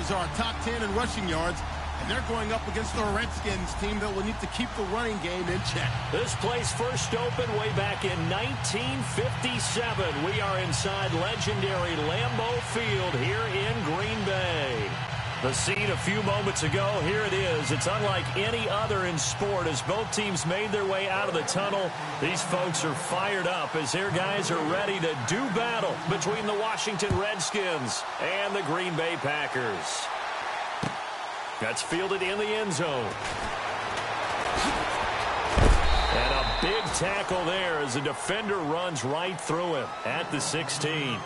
Packers are top 10 in rushing yards, and they're going up against the Redskins team that will need to keep the running game in check. This place first opened way back in 1957. We are inside legendary Lambeau Field here in Green Bay. The scene a few moments ago, here it is. It's unlike any other in sport as both teams made their way out of the tunnel. These folks are fired up as their guys are ready to do battle between the Washington Redskins and the Green Bay Packers. That's fielded in the end zone. And a big tackle there as the defender runs right through him at the 16.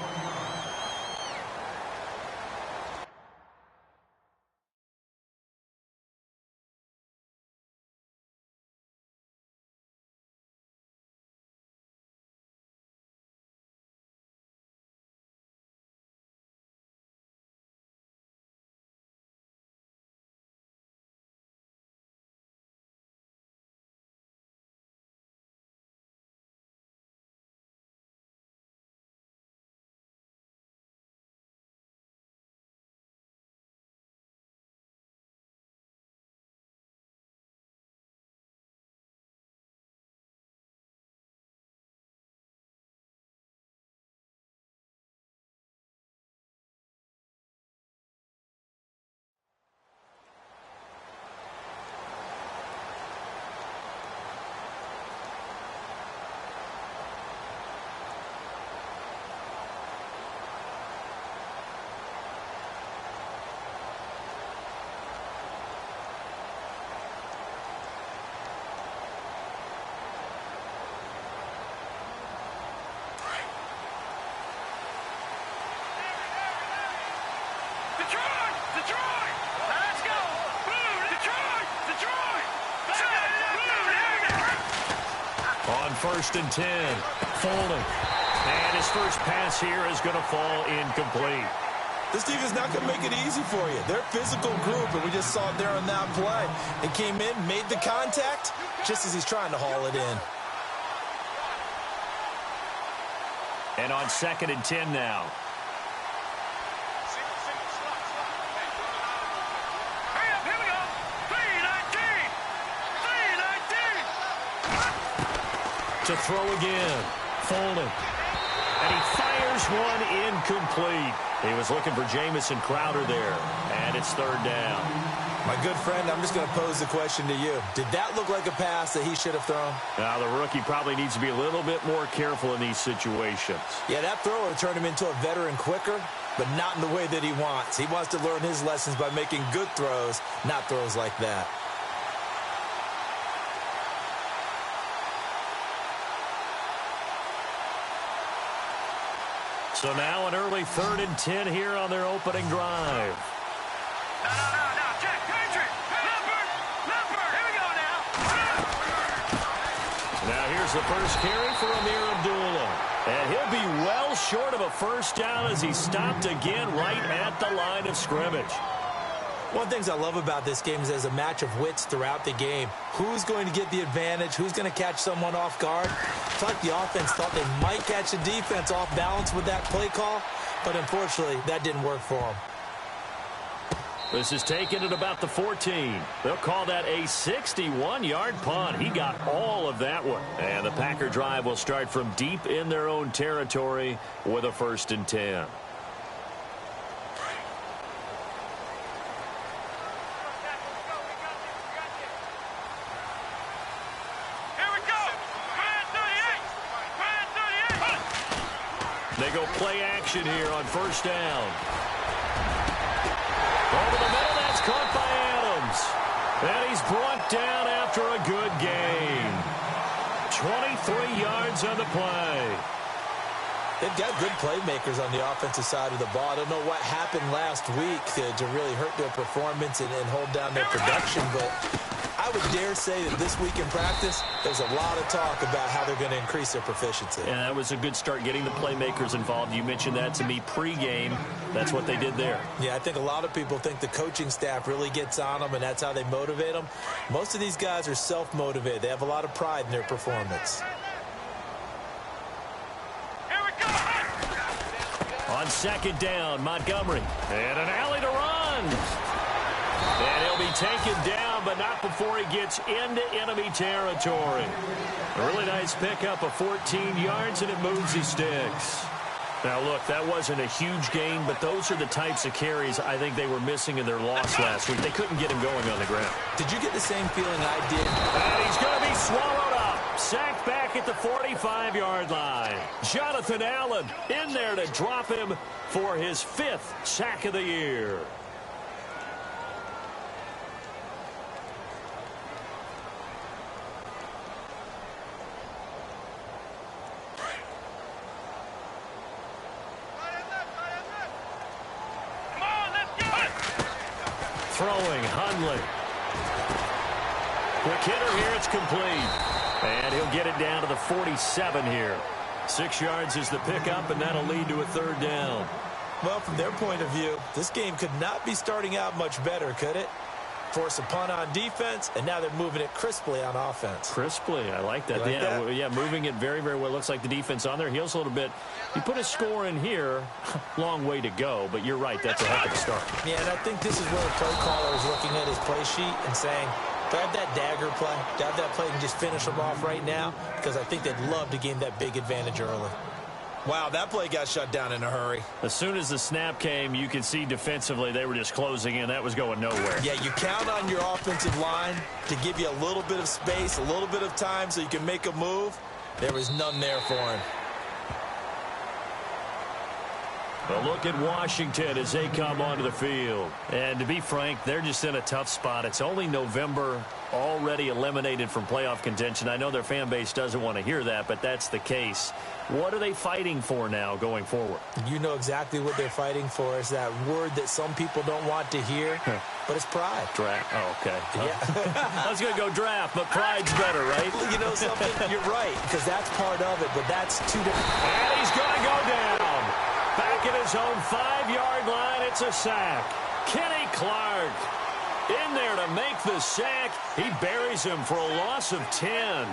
On 1st and 10, Folding. And his first pass here is going to fall incomplete. This defense is not going to make it easy for you. They're a physical group, and we just saw it there on that play. They came in, made the contact, just as he's trying to haul it in. And on 2nd and 10 now. To throw again. Folding. And he fires one incomplete. He was looking for Jamison Crowder there. And it's 3rd down. My good friend, I'm just going to pose the question to you. Did that look like a pass that he should have thrown? Now, the rookie probably needs to be a little bit more careful in these situations. Yeah, that throw would turn him into a veteran quicker, but not in the way that he wants. He wants to learn his lessons by making good throws, not throws like that. So now an early 3rd and 10 here on their opening drive. No, Jack, Patrick, Leopard, here we go now. Now here's the first carry for Amir Abdullah. And he'll be well short of a first down as he stopped again right at the line of scrimmage. One of the things I love about this game is there's a match of wits throughout the game. Who's going to get the advantage? Who's going to catch someone off guard? It's like the offense thought they might catch the defense off balance with that play call, but unfortunately, that didn't work for them. This is taken at about the 14. They'll call that a 61-yard punt. He got all of that one. And the Packer drive will start from deep in their own territory with a 1st and 10. They go play action here on 1st down. Over the middle, that's caught by Adams. And he's brought down after a good gain. 23 yards on the play. They've got good playmakers on the offensive side of the ball. I don't know what happened last week to really hurt their performance and hold down their production, but I would dare say that this week in practice, there's a lot of talk about how they're going to increase their proficiency. And that was a good start, getting the playmakers involved. You mentioned that to me pregame. That's what they did there. Yeah, I think a lot of people think the coaching staff really gets on them, and that's how they motivate them. Most of these guys are self-motivated. They have a lot of pride in their performance. On 2nd down, Montgomery. And an alley to run. taken down, but not before he gets into enemy territory. A really nice pickup of 14 yards, and it moves his sticks. Now, look, that wasn't a huge gain, but those are the types of carries I think they were missing in their loss last week. They couldn't get him going on the ground. Did you get the same feeling I did? And he's going to be swallowed up. Sacked back at the 45-yard line. Jonathan Allen in there to drop him for his 5th sack of the year. Throwing, Hundley. Quick hitter here, it's complete. And he'll get it down to the 47 here. 6 yards is the pickup, and that'll lead to a 3rd down. Well, from their point of view, this game could not be starting out much better, could it? Force a punt on defense, and now they're moving it crisply on offense. Crisply, I like that. Yeah, moving it very, very well. Looks like the defense on their heels a little bit. You put a score in here, long way to go, but you're right, that's a heck of a start. Yeah, and I think this is where the play caller is looking at his play sheet and saying, do I have that dagger play? Do I have that play and just finish them off right now? Because I think they'd love to gain that big advantage early. Wow, that play got shut down in a hurry. As soon as the snap came, you could see defensively they were just closing in. That was going nowhere. Yeah, you count on your offensive line to give you a little bit of space, a little bit of time so you can make a move. There was none there for him. A look at Washington as they come onto the field. And to be frank, they're just in a tough spot. It's only November, already eliminated from playoff contention. I know their fan base doesn't want to hear that, but that's the case. What are they fighting for now going forward? You know exactly what they're fighting for. It's that word that some people don't want to hear, but it's pride. Draft. Oh, okay. Yeah. I was going to go draft, but pride's better, right? You know something? You're right, because that's part of it, but that's two different. And he's going to go down. Back at his own 5-yard line, it's a sack. Kenny Clark in there to make the sack. He buries him for a loss of 10.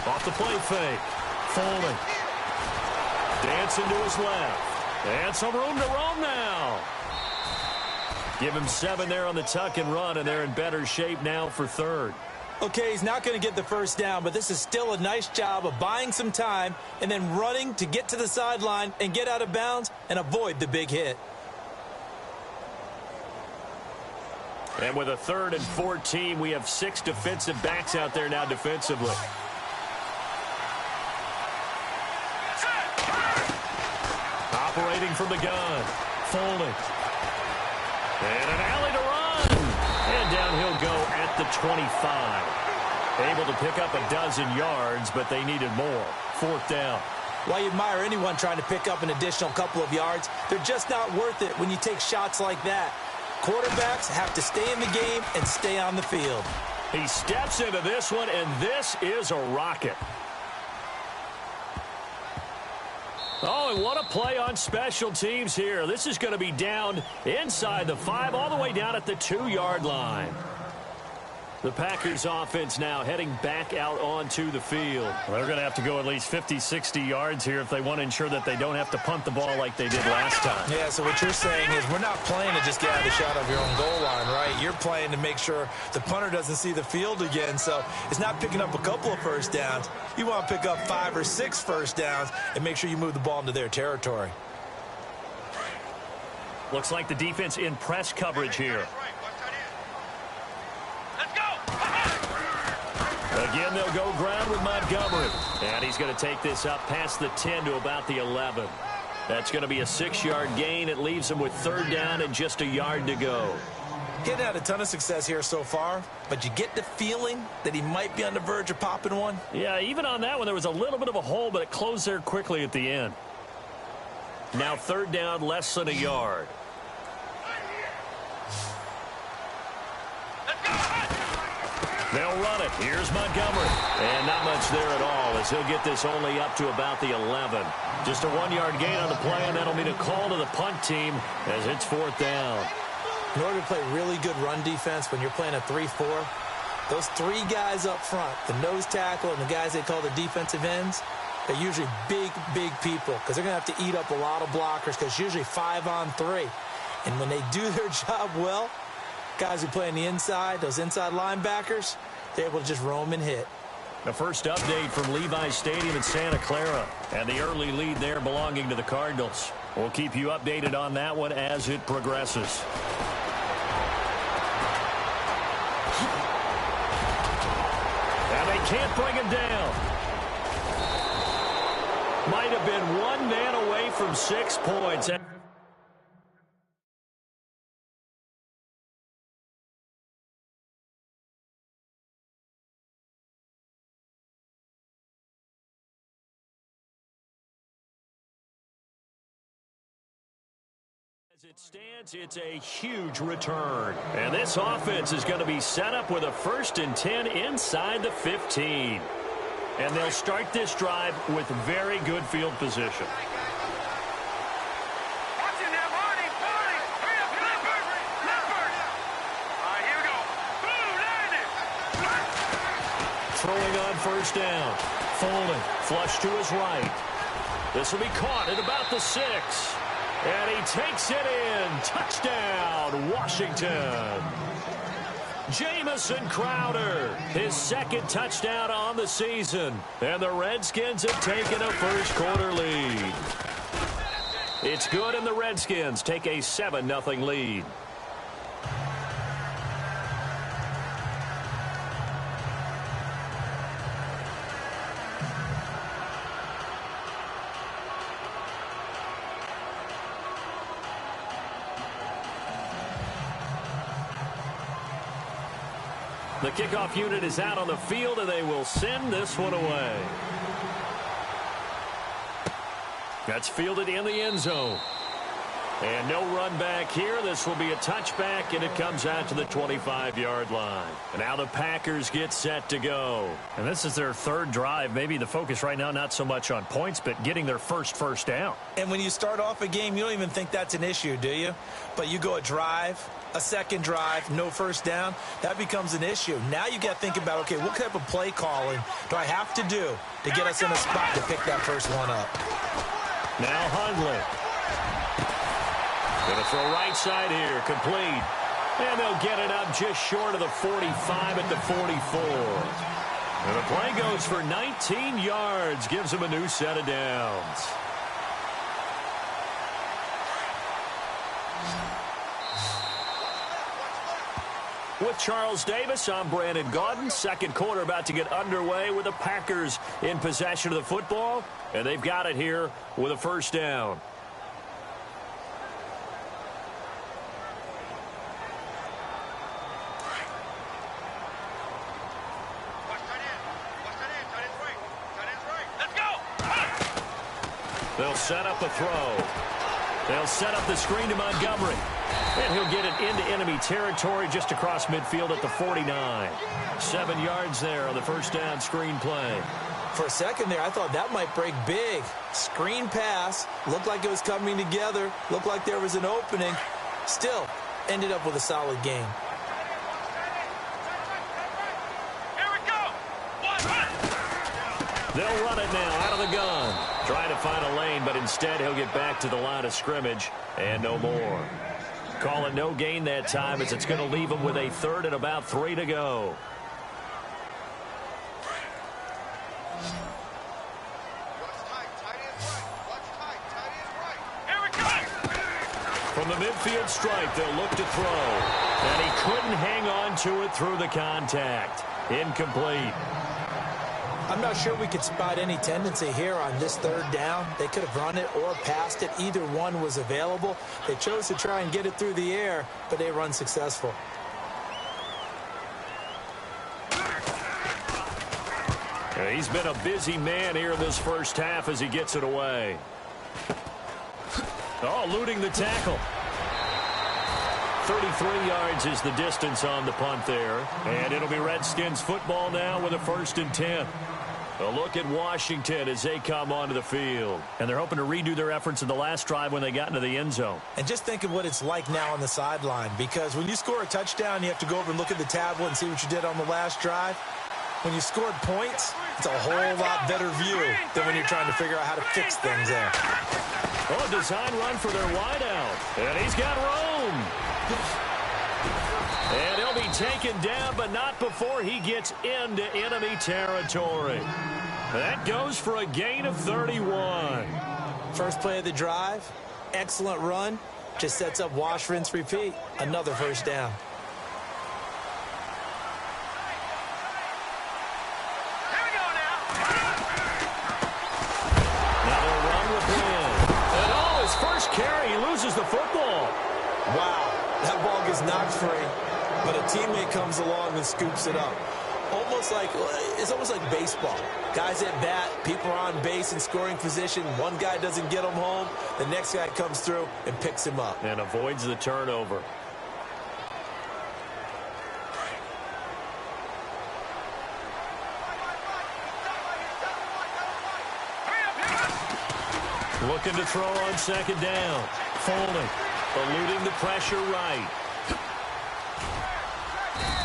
Off the play fake. Folding. Dancing to his left. And some room to roam now. Give him 7 there on the tuck and run, and they're in better shape now for 3rd. Okay, he's not going to get the first down, but this is still a nice job of buying some time and then running to get to the sideline and get out of bounds and avoid the big hit. And with a 3rd and 14, we have 6 defensive backs out there now defensively. Operating from the gun. Folding. And an alley to run. And down he'll go at the 25. Able to pick up a dozen yards, but they needed more. 4th down. While you admire anyone trying to pick up an additional couple of yards, they're just not worth it when you take shots like that. Quarterbacks have to stay in the game and stay on the field. He steps into this one, and this is a rocket. Oh, and what a play on special teams here. This is going to be down inside the 5, all the way down at the 2-yard line. The Packers offense now heading back out onto the field. Well, they're going to have to go at least 50, 60 yards here if they want to ensure that they don't have to punt the ball like they did last time. Yeah, so what you're saying is we're not playing to just get out of the shot of your own goal line, right? You're playing to make sure the punter doesn't see the field again. So it's not picking up a couple of first downs. You want to pick up 5 or 6 first downs and make sure you move the ball into their territory. Looks like the defense in press coverage here. Again, they'll go ground with Montgomery. And he's going to take this up past the 10 to about the 11. That's going to be a 6-yard gain. It leaves him with 3rd down and just a yard to go. He hadn't had a ton of success here so far, but you get the feeling that he might be on the verge of popping one. Yeah, even on that one, there was a little bit of a hole, but it closed there quickly at the end. Now 3rd down, less than a yard. Let's go! They'll run it. Here's Montgomery. And not much there at all as he'll get this only up to about the 11. Just a 1-yard gain on the play, and that'll mean a call to the punt team as it's 4th down. In order to play really good run defense when you're playing a 3-4, those 3 guys up front, the nose tackle and the guys they call the defensive ends, they're usually big, big people because they're going to have to eat up a lot of blockers because it's usually 5-on-3. And when they do their job well, guys who play on the inside, those inside linebackers, they're able to just roam and hit. The first update from Levi's Stadium in Santa Clara, and the early lead there belonging to the Cardinals. We'll keep you updated on that one as it progresses. And they can't bring him down. Might have been 1 man away from 6 points. As it stands, it's a huge return. And this offense is going to be set up with a 1st and 10 inside the 15. And they'll start this drive with very good field position. Watching that, Marty. Hurry up, Leopard. All right, here we go. Boom, landed. Throwing on 1st down. Folding, flush to his right. This will be caught at about the 6. And he takes it in. Touchdown, Washington. Jamison Crowder, his 2nd touchdown on the season. And the Redskins have taken a 1st quarter lead. It's good, and the Redskins take a 7-0 lead. The kickoff unit is out on the field, and they will send this one away. That's fielded in the end zone. And no run back here. This will be a touchback, and it comes out to the 25-yard line. And now the Packers get set to go. And this is their 3rd drive. Maybe the focus right now not so much on points, but getting their first down. And when you start off a game, you don't even think that's an issue, do you? But you go a drive, a 2nd drive, no 1st down, that becomes an issue. Now you got to think about, okay, what type of play calling do I have to do to get us in a spot to pick that first one up? Now Hundley. Going to throw right side here, complete. And they'll get it up just short of the 45 at the 44. And the play goes for 19 yards, gives them a new set of downs. With Charles Davis, I'm Brandon Gaudin. 2nd quarter about to get underway with the Packers in possession of the football. And they've got it here with a 1st down. They'll set up a throw. They'll set up the screen to Montgomery. And he'll get it into enemy territory just across midfield at the 49. 7 yards there on the 1st down screen play. For a second there, I thought that might break big. Screen pass. Looked like it was coming together. Looked like there was an opening. Still, ended up with a solid game. Here we go. They'll run it now out of the gun. Trying to find a lane, but instead he'll get back to the line of scrimmage and no more. Call it no gain that time as it's going to leave him with a 3rd and about 3 to go. From the midfield stripe, they'll look to throw. And he couldn't hang on to it through the contact. Incomplete. I'm not sure we could spot any tendency here on this 3rd down. They could have run it or passed it. Either one was available. They chose to try and get it through the air, but they were unsuccessful. And he's been a busy man here in this 1st half as he gets it away. Oh, eluding the tackle. 33 yards is the distance on the punt there. And it'll be Redskins football now with a 1st and 10. A look at Washington as they come onto the field. And they're hoping to redo their efforts in the last drive when they got into the end zone. And just think of what it's like now on the sideline, because when you score a touchdown, you have to go over and look at the tablet and see what you did on the last drive. When you scored points, it's a whole lot better view than when you're trying to figure out how to fix things there. Oh, design run for their wideout. And he's got room. And he'll be taken down, but not before he gets into enemy territory. That goes for a gain of 31. First play of the drive, excellent run. Just sets up wash, rinse, repeat. Another 1st down. Here we go now. Now they'll run with Lynn. And oh, his first carry, he loses the football. Wow, that ball gets knocked free, but a teammate comes along and scoops it up. It's almost like baseball. Guys at bat, people are on base in scoring position. One guy doesn't get him home. The next guy comes through and picks him up. And avoids the turnover. Looking to throw on 2nd down. Folding. Eluding the pressure right.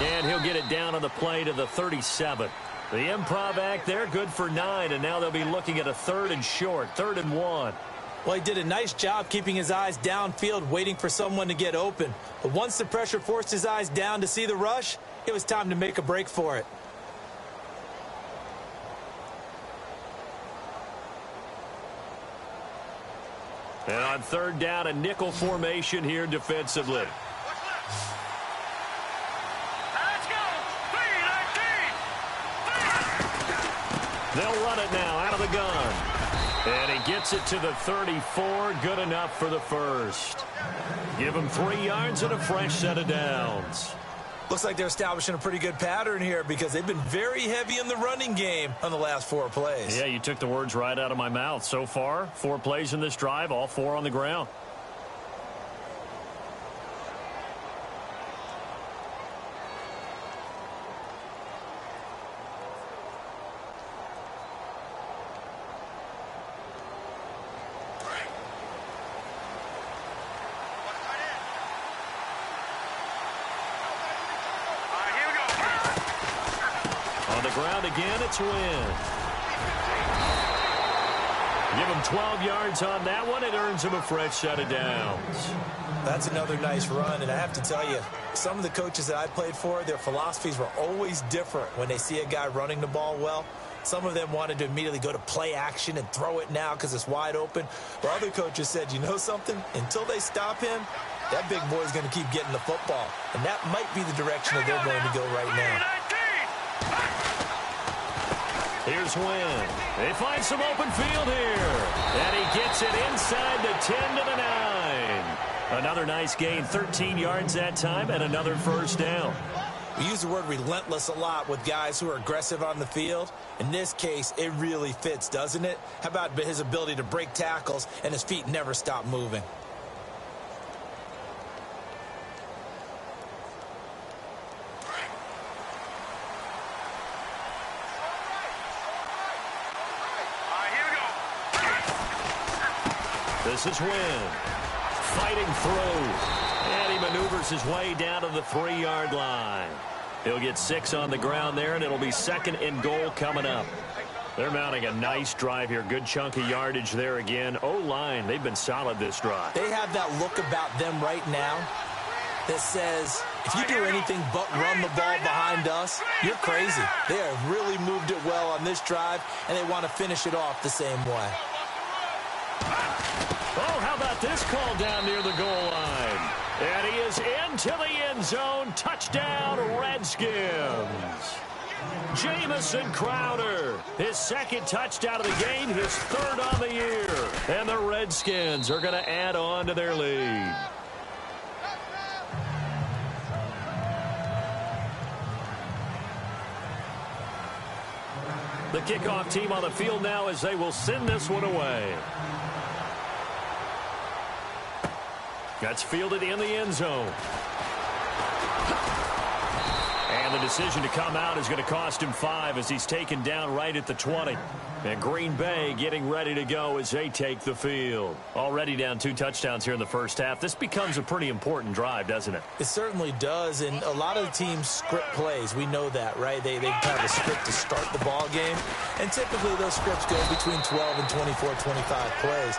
And he'll get it down on the play to the 37. The improv act there, good for 9, and now they'll be looking at a 3rd and short, 3rd and 1. Well, he did a nice job keeping his eyes downfield, waiting for someone to get open. But once the pressure forced his eyes down to see the rush, it was time to make a break for it. And on 3rd down, a nickel formation here defensively. They'll run it now out of the gun. And he gets it to the 34. Good enough for the 1st. Give him 3 yards and a fresh set of downs. Looks like they're establishing a pretty good pattern here because they've been very heavy in the running game on the last 4 plays. Yeah, you took the words right out of my mouth. So far, 4 plays in this drive, all 4 on the ground. Ground again, it's Wynn. Give him 12 yards on that one. It earns him a fresh set of downs. That's another nice run, and I have to tell you, some of the coaches that I played for, their philosophies were always different when they see a guy running the ball well. Some of them wanted to immediately go to play action and throw it now because it's wide open. But other coaches said, you know something? Until they stop him, that big boy's going to keep getting the football. And that might be the direction that they're going to go right now. Here's Wynn. They find some open field here. And he gets it inside the 10 to the 9. Another nice gain, 13 yards that time, and another 1st down. We use the word relentless a lot with guys who are aggressive on the field. In this case, it really fits, doesn't it? How about his ability to break tackles and his feet never stop moving? This is Wynn. Fighting through. And he maneuvers his way down to the 3-yard line. He'll get 6 on the ground there, and it'll be 2nd and goal coming up. They're mounting a nice drive here. Good chunk of yardage there again. O-line, they've been solid this drive. They have that look about them right now that says, if you do anything but run the ball behind us, you're crazy. They have really moved it well on this drive, and they want to finish it off the same way. Oh, how about this call down near the goal line? And he is into the end zone. Touchdown, Redskins. Jamison Crowder, his 2nd touchdown of the game, his 3rd on the year. And the Redskins are going to add on to their lead. The kickoff team on the field now as they will send this one away. That's fielded in the end zone. And the decision to come out is going to cost him 5 as he's taken down right at the 20. And Green Bay getting ready to go as they take the field. Already down 2 touchdowns here in the first half. This becomes a pretty important drive, doesn't it? It certainly does, and a lot of the teams script plays. We know that, right? They have a script to start the ball game, and typically those scripts go between 12 and 24, 25 plays.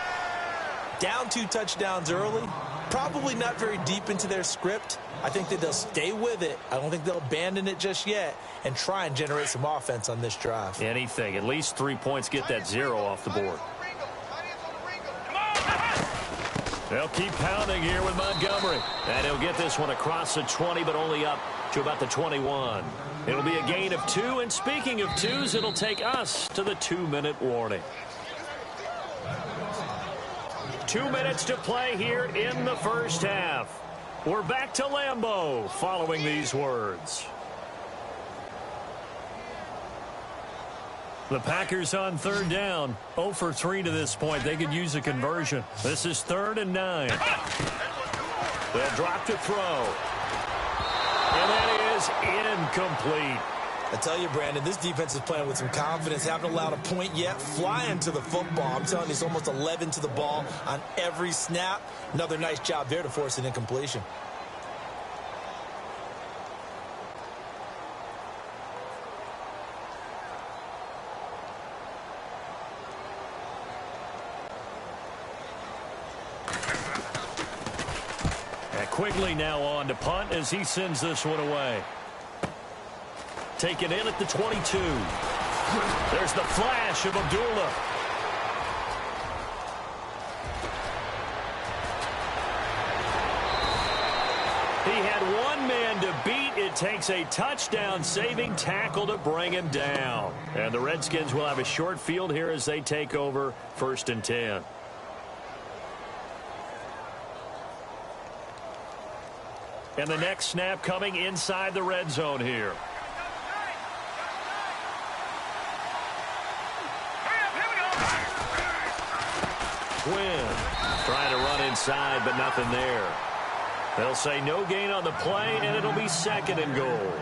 Down 2 touchdowns early, probably not very deep into their script. I think that they'll stay with it. I don't think they'll abandon it just yet and try and generate some offense on this drive. Anything. At least 3 points, get that 0 off the board. They'll keep pounding here with Montgomery. And he'll get this one across the 20, but only up to about the 21. It'll be a gain of 2. And speaking of 2s, it'll take us to the 2-minute warning. 2 minutes to play here in the first half. We're back to Lambeau following these words. The Packers on 3rd down. 0 for 3 to this point. They could use a conversion. This is 3rd and 9. They'll drop to throw. And that is incomplete. I tell you, Brandon, this defense is playing with some confidence. Haven't allowed a point yet. Flying to the football. I'm telling you, it's almost 11 to the ball on every snap. Another nice job there to force an incompletion. And Quigley now on to punt as he sends this one away. Taken in at the 22. There's the flash of Abdullah. He had one man to beat. It takes a touchdown-saving tackle to bring him down. And the Redskins will have a short field here as they take over 1st and 10. And the next snap coming inside the red zone here. Quinn trying to run inside, but nothing there. They'll say no gain on the play, and it'll be 2nd and goal.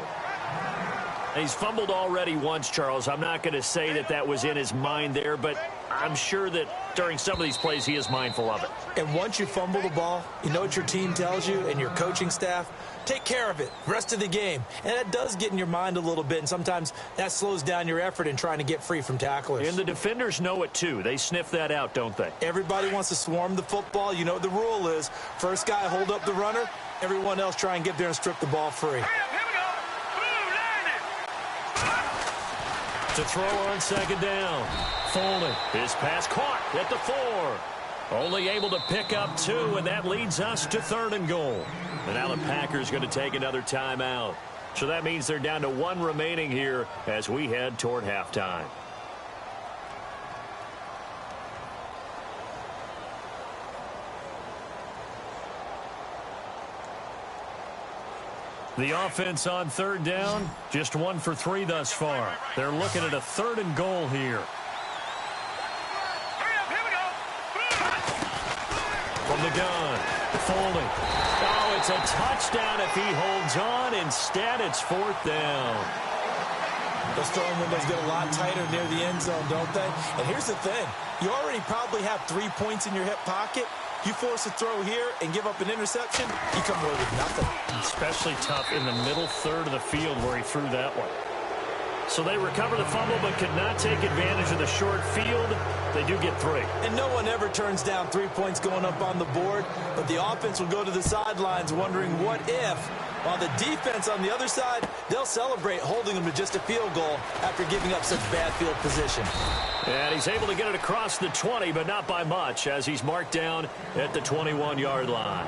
He's fumbled already once, Charles. I'm not going to say that that was in his mind there, but I'm sure that during some of these plays he is mindful of it. And once you fumble the ball, you know what your team tells you and your coaching staff? Take care of it. Rest of the game. And that does get in your mind a little bit, and sometimes that slows down your effort in trying to get free from tacklers. And the defenders know it, too. They sniff that out, don't they? Everybody wants to swarm the football. You know what the rule is. First guy hold up the runner. Everyone else try and get there and strip the ball free. To throw on 2nd down. Foley. His pass caught at the 4. Only able to pick up 2, and that leads us to 3rd and goal. And now the Packers going to take another timeout. So that means they're down to 1 remaining here as we head toward halftime. The offense on 3rd down, just 1 for 3 thus far. They're looking at a 3rd and goal here. From the gun, Foley. Oh, it's a touchdown if he holds on. Instead, it's 4th down. Those throwing windows get a lot tighter near the end zone, don't they? And here's the thing. You already probably have 3 points in your hip pocket. You force a throw here and give up an interception, you come away with nothing. Especially tough in the middle 3rd of the field where he threw that one. So they recover the fumble but could not take advantage of the short field. They do get 3. And no one ever turns down 3 points going up on the board, but the offense will go to the sidelines wondering what if. While the defense on the other side, they'll celebrate holding them to just a field goal after giving up such bad field position. And he's able to get it across the 20, but not by much as he's marked down at the 21-yard line.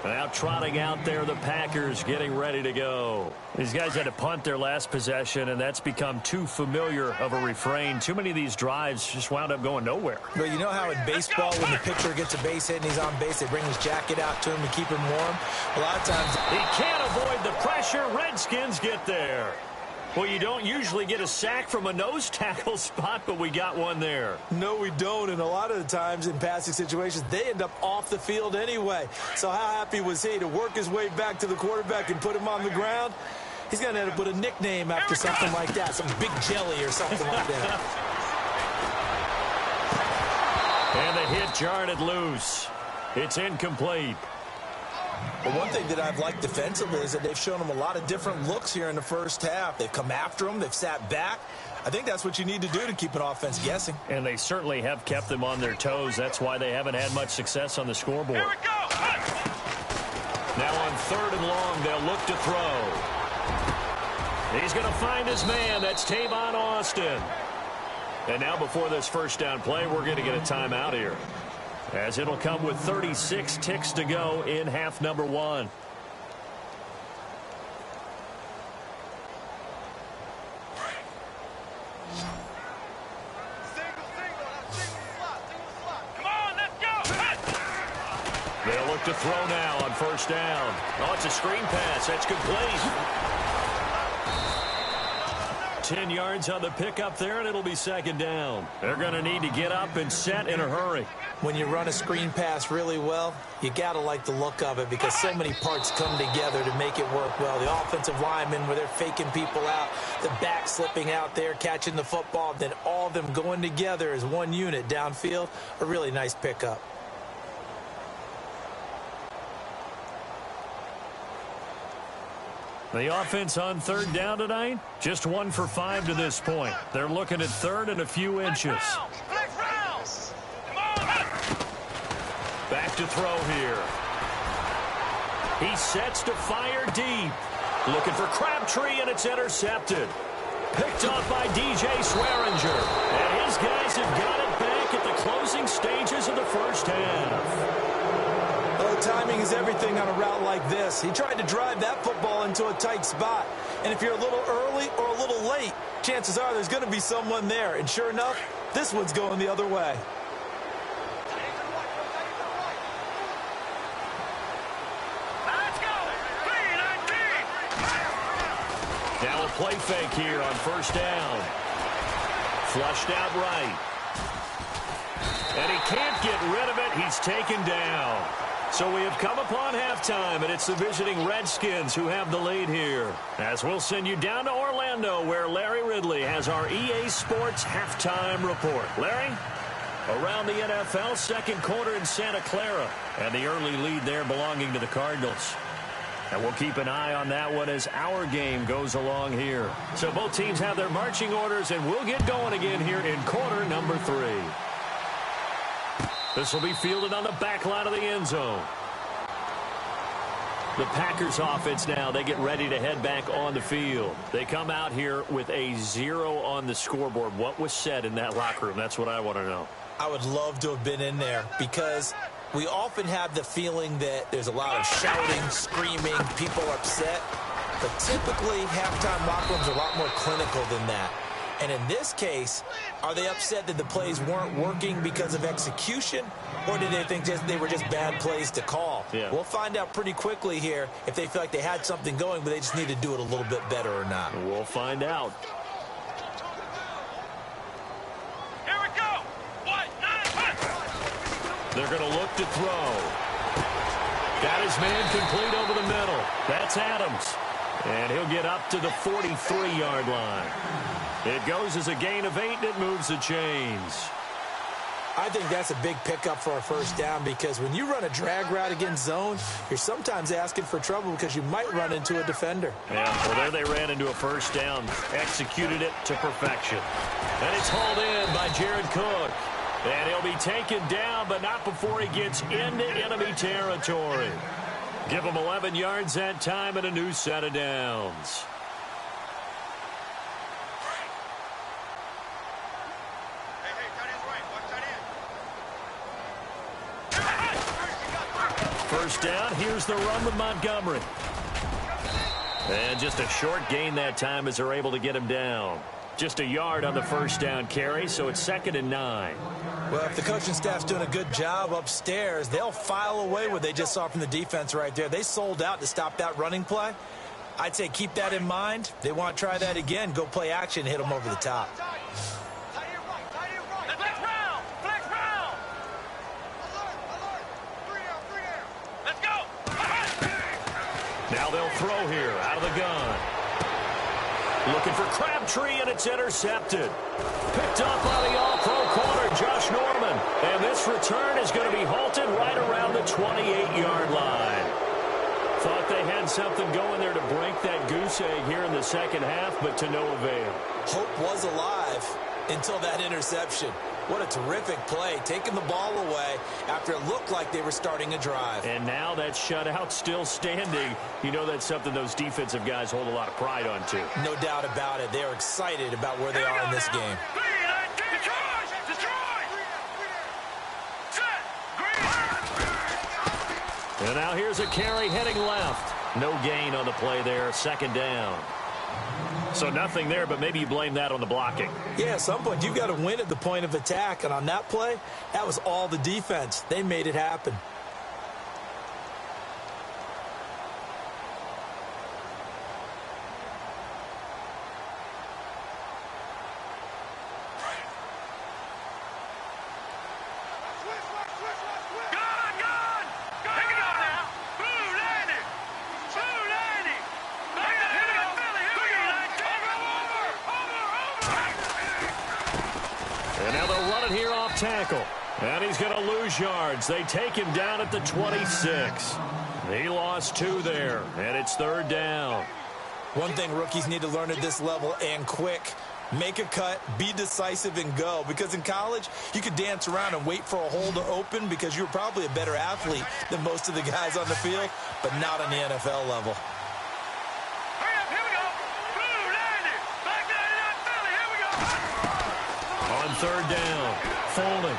Now trotting out there, the Packers getting ready to go. These guys had to punt their last possession, and that's become too familiar of a refrain. Too many of these drives just wound up going nowhere. But you know how in baseball, when the pitcher gets a base hit and he's on base, they bring his jacket out to him to keep him warm? A lot of times he can't avoid the pressure. Redskins get there. Well, you don't usually get a sack from a nose tackle spot, but we got one there. No, we don't, and a lot of the times in passing situations, they end up off the field anyway. So how happy was he to work his way back to the quarterback and put him on the ground? he's going to end up with a nickname after something like that, some Big Jelly or something like that. And the hit jarred it loose. It's incomplete. Well, one thing that I've liked defensively is that they've shown him a lot of different looks here in the first half. They've come after him. They've sat back. I think that's what you need to do to keep an offense guessing. And they certainly have kept them on their toes. That's why they haven't had much success on the scoreboard. Here we go. Now on 3rd and long, they'll look to throw. He's going to find his man. That's Tavon Austin. And now before this first down play, we're going to get a timeout here, as it'll come with 36 ticks to go in half number 1. Come on, let's go. They'll look to throw now on 1st down. Oh, it's a screen pass. That's complete. 10 yards on the pickup there, and it'll be 2nd down. They're going to need to get up and set in a hurry. When you run a screen pass really well, you got to like the look of it because so many parts come together to make it work well. The offensive linemen, where they're faking people out, the back slipping out there, catching the football, then all of them going together as one unit downfield, a really nice pickup. The offense on 3rd down tonight, just 1 for 5 to this point. They're looking at 3rd and a few inches. Flex round. Come on. Back to throw here. He sets to fire deep. Looking for Crabtree, and it's intercepted. Picked off by DJ Swearinger. And his guys have got it back at the closing stages of the first half. Well, timing is everything on a route like this. He tried to drive that football into a tight spot. And if you're a little early or a little late, chances are there's going to be someone there. And sure enough, this one's going the other way. Let's go. 3-19. Now a play fake here on 1st down. Flushed out right. And he can't get rid of it. He's taken down. So we have come upon halftime, and it's the visiting Redskins who have the lead here. As we'll send you down to Orlando, where Larry Ridley has our EA Sports halftime report. Larry? Around the NFL, 2nd quarter in Santa Clara, and the early lead there belonging to the Cardinals. And we'll keep an eye on that one as our game goes along here. So both teams have their marching orders, and we'll get going again here in quarter number 3. This will be fielded on the back line of the end zone. The Packers offense now, they get ready to head back on the field. They come out here with a 0 on the scoreboard. What was said in that locker room? That's what I want to know. I would love to have been in there because we often have the feeling that there's a lot of shouting, screaming, people upset. But typically, halftime locker rooms are a lot more clinical than that. And in this case, are they upset that the plays weren't working because of execution, or did they think they were just bad plays to call? Yeah. We'll find out pretty quickly here if they feel like they had something going, but they just need to do it a little bit better or not. We'll find out. Here we go. 1, 9, 1. They're going to look to throw. Got his man complete over the middle. That's Adams. And he'll get up to the 43-yard line. It goes as a gain of 8, and it moves the chains. I think that's a big pickup for a 1st down because when you run a drag route against zone, you're sometimes asking for trouble because you might run into a defender. Yeah, well, there they ran into a 1st down, executed it to perfection. And it's hauled in by Jared Cook. And he'll be taken down, but not before he gets into enemy territory. Give him 11 yards that time and a new set of downs. First down, here's the run with Montgomery. And just a short gain that time as they're able to get him down. Just a yard on the 1st down carry, so it's 2nd and 9. Well, if the coaching staff's doing a good job upstairs, they'll file away what they just saw from the defense right there. They sold out to stop that running play. I'd say keep that in mind. They want to try that again. Go play action, hit them over the top. Flex round. Flex round. Let's go. Now they'll throw here out of the gun. Looking for Crabtree, and it's intercepted. Picked up by the all-pro corner, Josh Norman. And this return is going to be halted right around the 28-yard line. Thought they had something going there to break that goose egg here in the second half, but to no avail. Hope was alive until that interception. What a terrific play, taking the ball away after it looked like they were starting a drive. And now that shutout still standing. You know that's something those defensive guys hold a lot of pride on, too. No doubt about it. They are excited about where they are in this game. And now here's a carry heading left. No gain on the play there, second down. So nothing there, but maybe you blame that on the blocking. Yeah, at some point you've got to win at the point of attack. And on that play, that was all the defense. They made it happen. Tackle. And he's going to lose yards. They take him down at the 26. He lost 2 there, and it's third down. One thing rookies need to learn at this level, and quick. Make a cut, be decisive, and go. Because in college, you could dance around and wait for a hole to open because you're probably a better athlete than most of the guys on the field, but not on the NFL level. On third down, Foley.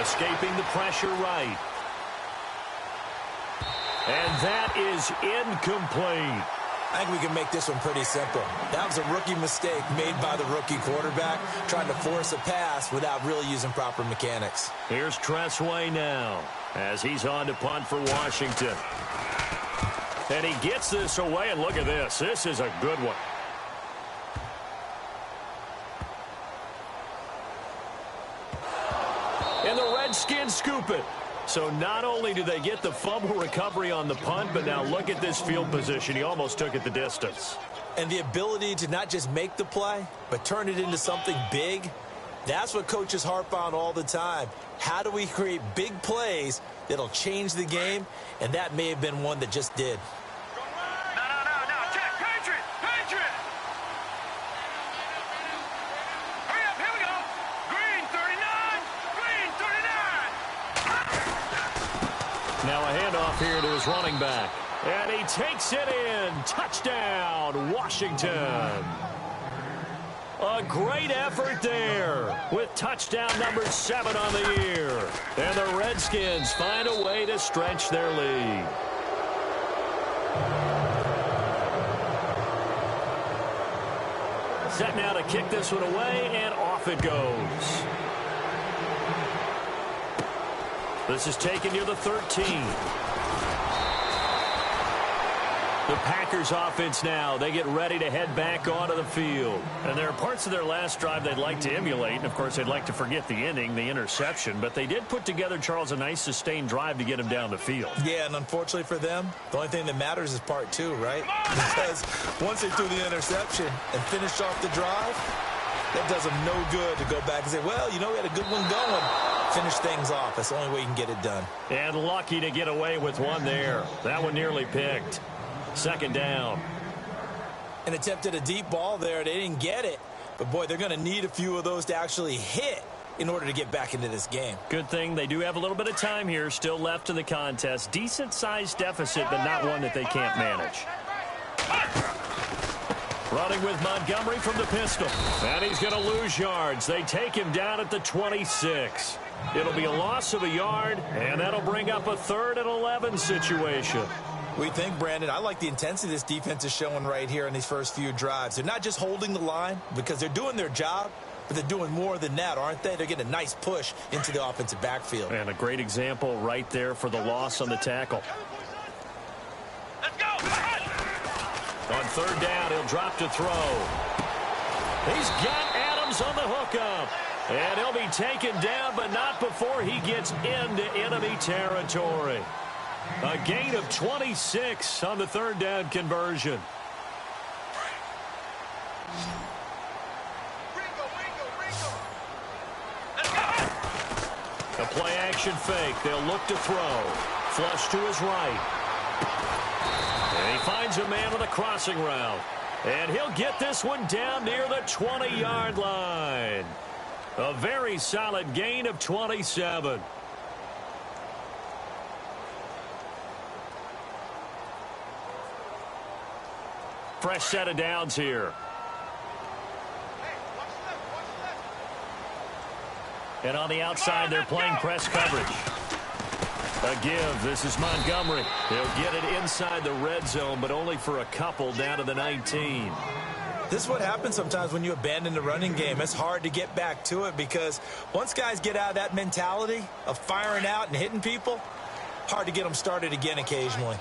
Escaping the pressure right. And that is incomplete. I think we can make this one pretty simple. That was a rookie mistake made by the rookie quarterback, trying to force a pass without really using proper mechanics. Here's Tressway now as he's on to punt for Washington. And he gets this away, and look at this. This is a good one. And the Redskins scoop it. So not only do they get the fumble recovery on the punt, but now look at this field position. He almost took it the distance. And the ability to not just make the play, but turn it into something big, that's what coaches harp on all the time. How do we create big plays that'll change the game? And that may have been one that just did. Now a handoff here to his running back. And he takes it in. Touchdown, Washington. A great effort there with touchdown number 7 on the year. And the Redskins find a way to stretch their lead. Set now to kick this one away, and off it goes. This is taken near the 13. The Packers offense now. They get ready to head back onto the field. And there are parts of their last drive they'd like to emulate. And, of course, they'd like to forget the inning, the interception. But they did put together, Charles, a nice sustained drive to get him down the field. Yeah, and unfortunately for them, the only thing that matters is part 2, right? Because once they threw the interception and finished off the drive, that does them no good to go back and say, well, you know, we had a good one going. Finish things off. That's the only way you can get it done. And lucky to get away with one there. That one nearly picked. Second down. An attempt at a deep ball there. They didn't get it. But, boy, they're going to need a few of those to actually hit in order to get back into this game. Good thing they do have a little bit of time here still left in the contest. Decent-sized deficit, but not one that they can't manage. Running with Montgomery from the pistol. And he's going to lose yards. They take him down at the 26. It'll be a loss of a yard, and that'll bring up a 3rd and 11 situation. We think, Brandon, I like the intensity this defense is showing right here in these first few drives. They're not just holding the line because they're doing their job, but they're doing more than that, aren't they? They're getting a nice push into the offensive backfield. And a great example right there for the loss on the tackle. Let's go! On third down, he'll drop to throw. He's got Adams on the hookup. And he'll be taken down, but not before he gets into enemy territory. A gain of 26 on the third down conversion. A play-action fake. They'll look to throw. Flush to his right. And he finds a man with a crossing route. And he'll get this one down near the 20-yard line. A very solid gain of 27. Fresh set of downs here. And on the outside, they're playing press coverage. A give. This is Montgomery. He'll get it inside the red zone, but only for a couple down to the 19. This is what happens sometimes when you abandon the running game. It's hard to get back to it because once guys get out of that mentality of firing out and hitting people, hard to get them started again occasionally.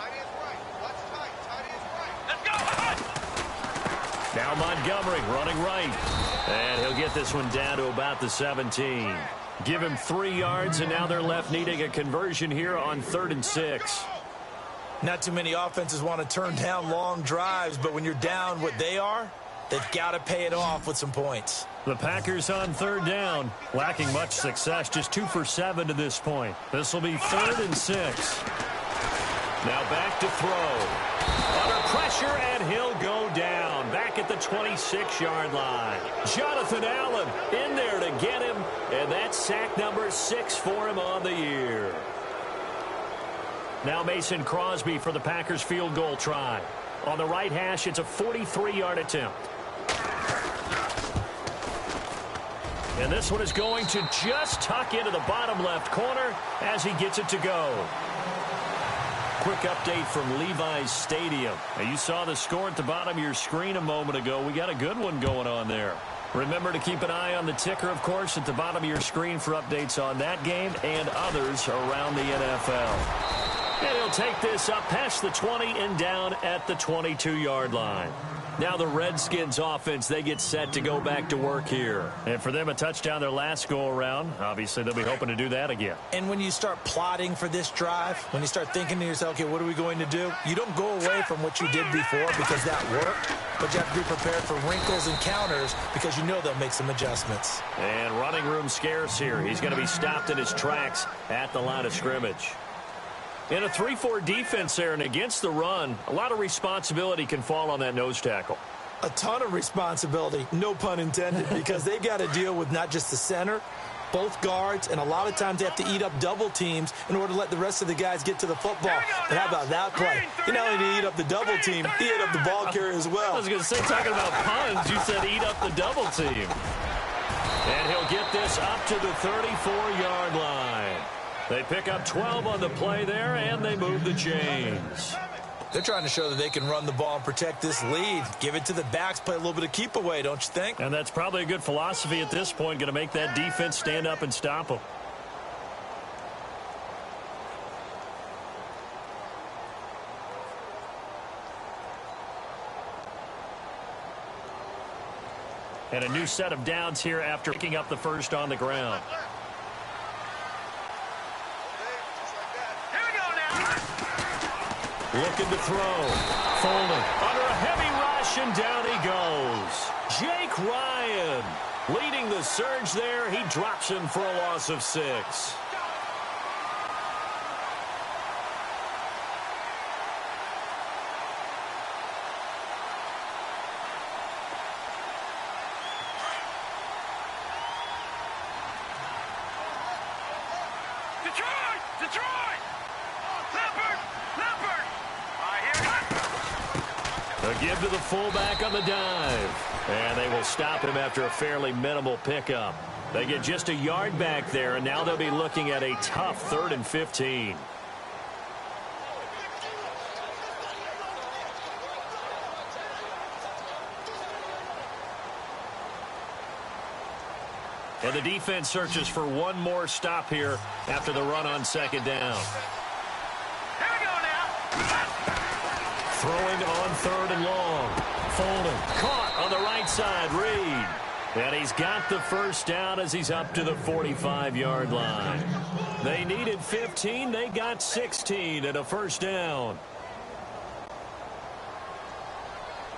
Now Montgomery running right. And he'll get this one down to about the 17. Give him 3 yards, and now they're left needing a conversion here on 3rd and 6. Not too many offenses want to turn down long drives, but when you're down what they are, they've got to pay it off with some points. The Packers on 3rd down, lacking much success, just 2 for 7 to this point. This will be 3rd and 6. Now back to throw. Under pressure, and he'll go down. Back at the 26-yard line. Jonathan Allen in there to get him, and that's sack number 6 for him on the year. Now Mason Crosby for the Packers field goal try. On the right hash, it's a 43-yard attempt. And this one is going to just tuck into the bottom left corner as he gets it to go. Quick update from Levi's Stadium. Now, you saw the score at the bottom of your screen a moment ago. We got a good one going on there. Remember to keep an eye on the ticker, of course, at the bottom of your screen for updates on that game and others around the NFL. And he'll take this up past the 20 and down at the 22-yard line. Now the Redskins offense, they get set to go back to work here. And for them, a touchdown their last go-around. Obviously, they'll be hoping to do that again. And when you start plotting for this drive, when you start thinking to yourself, okay, what are we going to do? You don't go away from what you did before because that worked, but you have to be prepared for wrinkles and counters because you know they'll make some adjustments. And running room scarce here. He's going to be stopped in his tracks at the line of scrimmage. In a 3-4 defense there and against the run, a lot of responsibility can fall on that nose tackle. A ton of responsibility, no pun intended, because they've got to deal with not just the center, both guards, and a lot of times they have to eat up double teams in order to let the rest of the guys get to the football. But how about that play? You not only eat up the double team, he ate up the ball carrier as well. I was going to say, talking about puns, you said eat up the double team. And he'll get this up to the 34-yard line. They pick up 12 on the play there, and they move the chains. They're trying to show that they can run the ball and protect this lead. Give it to the backs, play a little bit of keep away, don't you think? And that's probably a good philosophy at this point, going to make that defense stand up and stop them. And a new set of downs here after picking up the first on the ground. Looking to throw. Folding. Under a heavy rush, and down he goes. Jake Ryan leading the surge there. He drops him for a loss of 6. Give to the fullback on the dive. And they will stop him after a fairly minimal pickup. They get just a yard back there, and now they'll be looking at a tough 3rd and 15. And the defense searches for one more stop here after the run on 2nd down. Throwing on 3rd and long. Folding. Caught on the right side. Reed. And he's got the first down as he's up to the 45-yard line. They needed 15. They got 16 and a first down.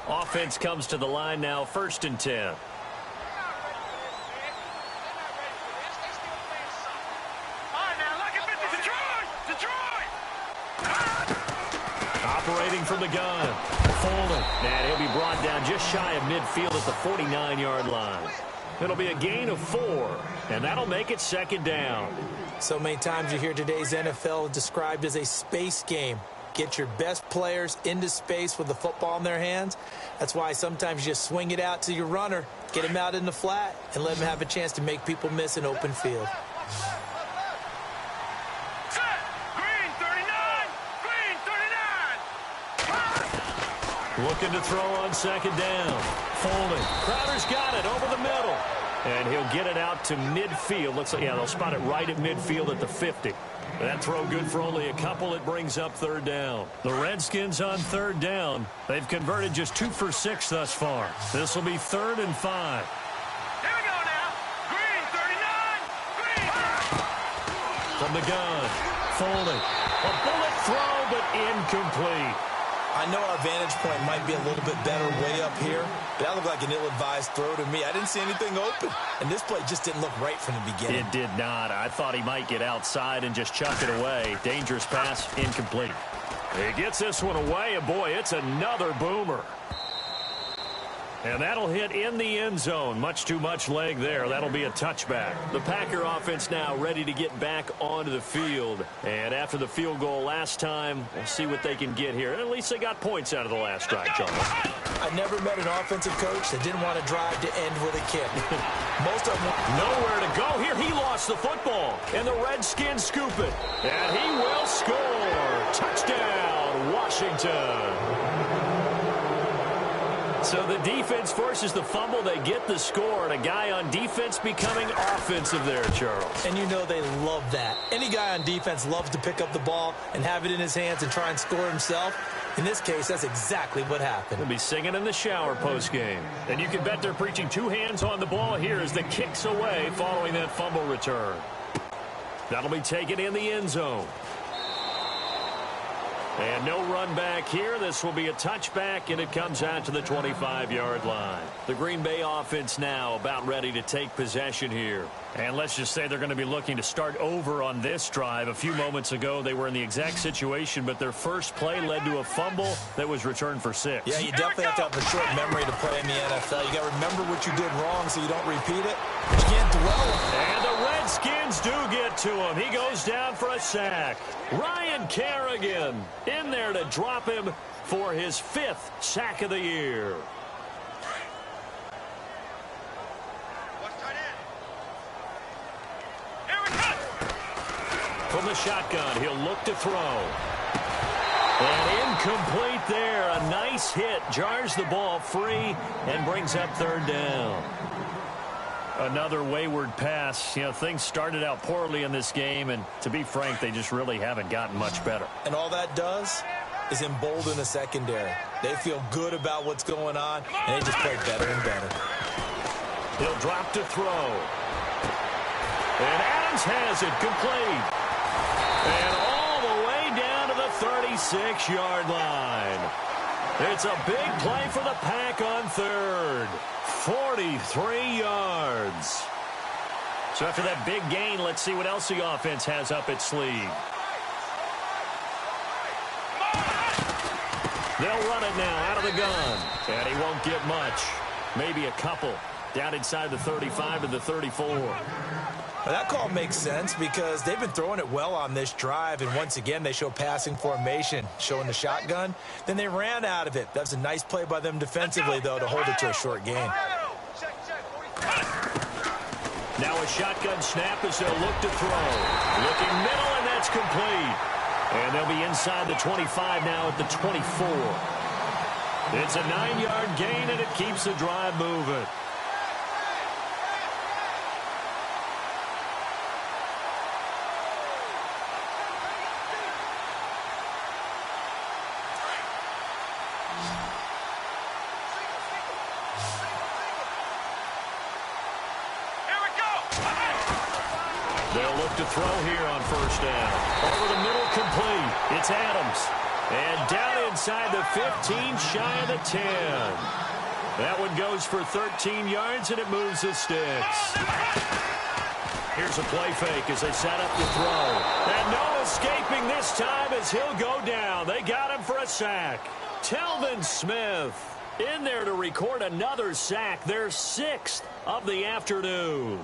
Offense comes to the line now, 1st and 10. Operating from the gun. Folding. And he'll be brought down just shy of midfield at the 49-yard line. It'll be a gain of 4, and that'll make it 2nd down. So many times you hear today's NFL described as a space game. Get your best players into space with the football in their hands. That's why sometimes you just swing it out to your runner, get him out in the flat, and let him have a chance to make people miss an open field. Looking to throw on 2nd down. Folding. Crowder's got it over the middle. And he'll get it out to midfield. Looks like, yeah, they'll spot it right at midfield at the 50. That throw good for only a couple. It brings up 3rd down. The Redskins on 3rd down. They've converted just 2 for 6 thus far. This will be 3rd and 5. Here we go now. Green, 39. Green. From the gun. Folding. A bullet throw, but incomplete. I know our vantage point might be a little bit better way up here, but that looked like an ill-advised throw to me. I didn't see anything open, and this play just didn't look right from the beginning. It did not. I thought he might get outside and just chuck it away. Dangerous pass, incomplete. He gets this one away, and boy, it's another boomer. And that'll hit in the end zone. Much too much leg there. That'll be a touchback. The Packer offense now ready to get back onto the field. And after the field goal last time, we'll see what they can get here. And at least they got points out of the last drive, Charles. I never met an offensive coach that didn't want to drive to end with a kick. Most of them nowhere to go here. He lost the football. And the Redskins scoop it. And he will score. Touchdown, Washington. So the defense forces the fumble. They get the score, and a guy on defense becoming offensive there, Charles. And you know they love that. Any guy on defense loves to pick up the ball and have it in his hands and try and score himself. In this case, that's exactly what happened. They'll be singing in the shower post-game. And you can bet they're preaching 2 hands on the ball here as the kick's away following that fumble return. That'll be taken in the end zone. And no run back here. This will be a touchback, and it comes out to the 25-yard line. The Green Bay offense now about ready to take possession here. And let's just say they're going to be looking to start over on this drive. A few moments ago, they were in the exact situation, but their first play led to a fumble that was returned for 6. Yeah, you definitely have to have a short memory to play in the NFL. You got to remember what you did wrong so you don't repeat it. But you can't dwell on it. And the Redskins do get to him. He goes down for a sack. Ryan Kerrigan in there to drop him for his 5th sack of the year. From the shotgun, he'll look to throw. And incomplete there. A nice hit. Jars the ball free and brings up 3rd down. Another wayward pass. You know, things started out poorly in this game, and to be frank, they just really haven't gotten much better. And all that does is embolden the secondary. They feel good about what's going on, and they just play better and better. He'll drop to throw. And Adams has it complete. And all the way down to the 36-yard line. It's a big play for the Pack on 3rd. 43 yards. So after that big gain, let's see what else the offense has up its sleeve. They'll run it now out of the gun. And he won't get much. Maybe a couple. Down inside the 35 to the 34. Well, that call makes sense because they've been throwing it well on this drive, and once again they show passing formation, showing the shotgun. Then they ran out of it. That's a nice play by them defensively, though, to hold it to a short gain. Now a shotgun snap as they'll look to throw. Looking middle, and that's complete. And they'll be inside the 25 now at the 24. It's a 9-yard gain, and it keeps the drive moving. They'll look to throw here on 1st down. Over the middle, complete. It's Adams. And down inside the 15, shy of the 10. That one goes for 13 yards, and it moves the sticks. Here's a play fake as they set up the throw. And no escaping this time as he'll go down. They got him for a sack. Telvin Smith in there to record another sack, their 6th of the afternoon.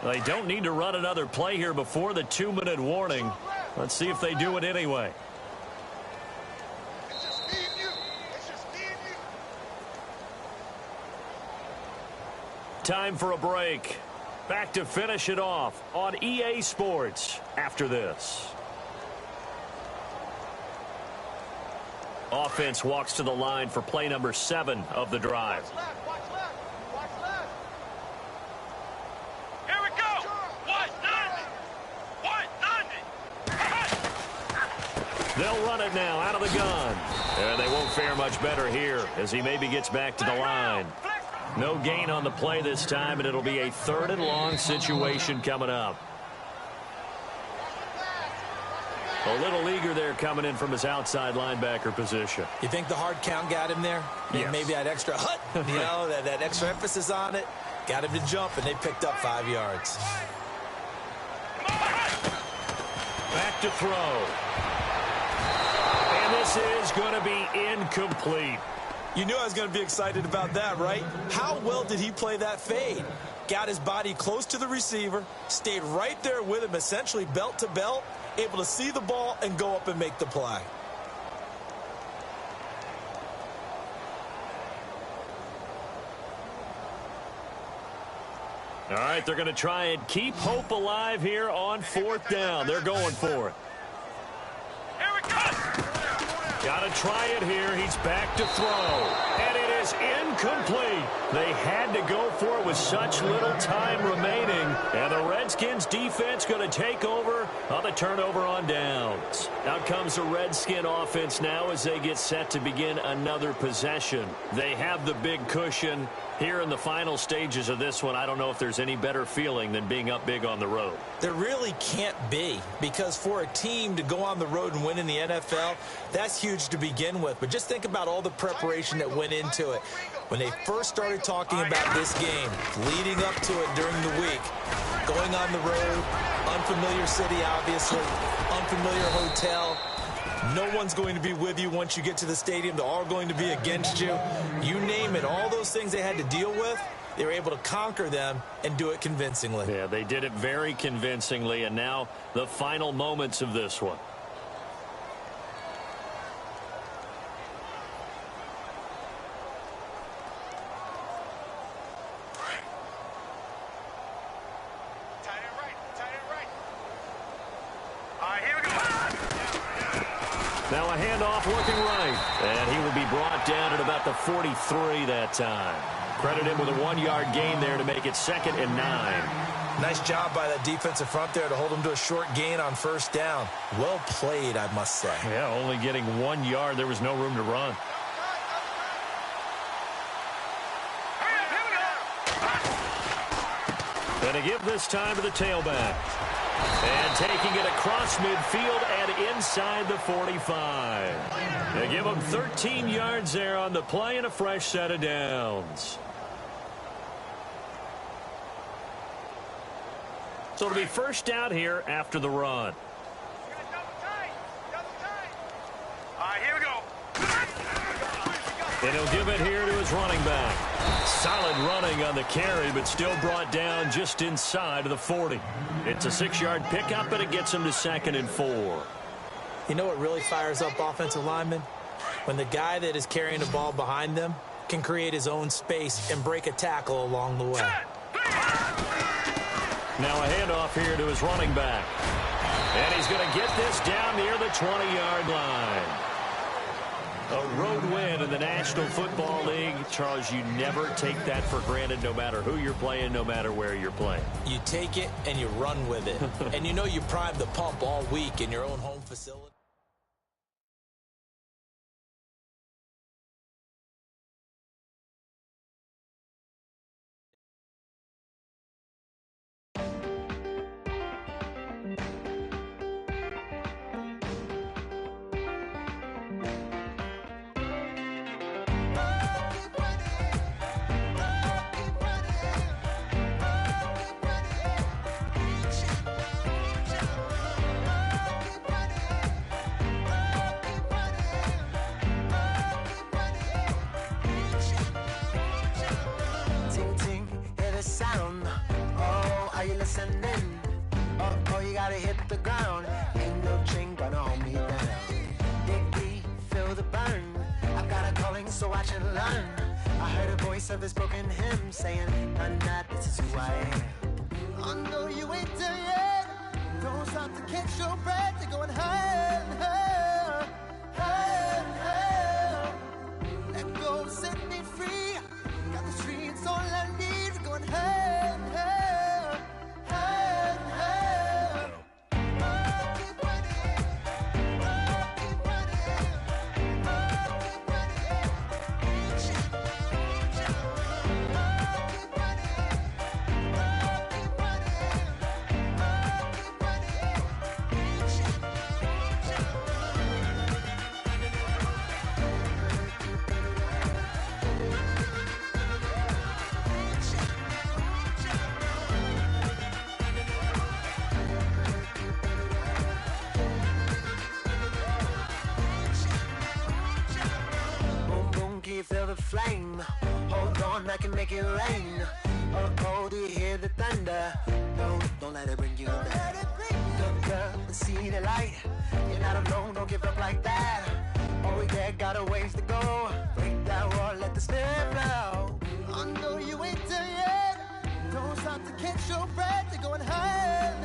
They don't need to run another play here before the 2-minute warning. Let's see if they do it anyway. Time for a break. Back to finish it off on EA Sports after this. Offense walks to the line for play number 7 of the drive. Here we go. They'll run it now out of the gun. And they won't fare much better here as he maybe gets back to the line. No gain on the play this time, and it'll be a 3rd and long situation coming up. A little eager there coming in from his outside linebacker position. You think the hard count got him there? Yes. Maybe that extra that extra emphasis on it got him to jump, and they picked up 5 yards. Back to throw. And this is going to be incomplete. You knew I was going to be excited about that, right? How well did he play that fade? Got his body close to the receiver, stayed right there with him, essentially belt to belt, able to see the ball and go up and make the play. All right, they're going to try and keep hope alive here on 4th down. They're going for it. Here we go. Got to try it here. He's back to throw. And it is incomplete. They had to go for it with such little time remaining. And the Redskins defense going to take over on the turnover on downs. Out comes the Redskin offense now as they get set to begin another possession. They have the big cushion. Here in the final stages of this one, I don't know if there's any better feeling than being up big on the road. There really can't be, because for a team to go on the road and win in the NFL, that's huge to begin with. But just think about all the preparation that went into it. When they first started talking about this game, leading up to it during the week, going on the road, unfamiliar city, obviously, unfamiliar hotel. No one's going to be with you once you get to the stadium. They're all going to be against you. You name it, all those things they had to deal with, they were able to conquer them and do it convincingly. Yeah, they did it very convincingly, and now the final moments of this one. Now a handoff working right. And he will be brought down at about the 43 that time. Credit him with a 1-yard gain there to make it 2nd and 9. Nice job by that defensive front there to hold him to a short gain on 1st down. Well played, I must say. Yeah, only getting 1 yard. There was no room to run. And a give this time to the tailback. And taking it across midfield and inside the 45. They give him 13 yards there on the play and a fresh set of downs. So it'll be first down here after the run. Here we go. And he'll give it here to his running back. Solid running on the carry, but still brought down just inside of the 40. It's a 6-yard pickup, and it gets him to 2nd and 4. You know what really fires up offensive linemen? When the guy that is carrying the ball behind them can create his own space and break a tackle along the way. Now a handoff here to his running back. And he's going to get this down near the 20-yard line. A road win in the National Football League. Charles, you never take that for granted no matter who you're playing, no matter where you're playing. You take it and you run with it. And you know you primed the pump all week in your own home facility. run. Oh, you gotta hit the ground. Ain't no chain gonna hold me down. Dig deep, feel the burn. I've got a calling, so watch and learn. I heard a voice of his broken hymn saying, "Nah, this is who I am." Oh no, you ain't there yet. Don't stop to catch your breath. They're going higher, higher, higher, higher. Let go, set me free. Got the streets all I need. We're going higher, higher, higher, higher. Oh, keep running. Oh, keep running. Oh, keep running. Reach out, reach out. Oh, keep running. Oh, keep running. Oh, keep running. Reach out, reach out. Boom, boom, can you feel the flame? Hold on, I can make it rain. Oh, do you hear the thunder? No, don't let it bring you down. Look up and see the light. You're not alone, don't give up like that. Oh, yeah, got a ways to go. Break that wall, let the spirit flow. Oh, no, you ain't there yet. Don't stop to catch your breath. They're going higher.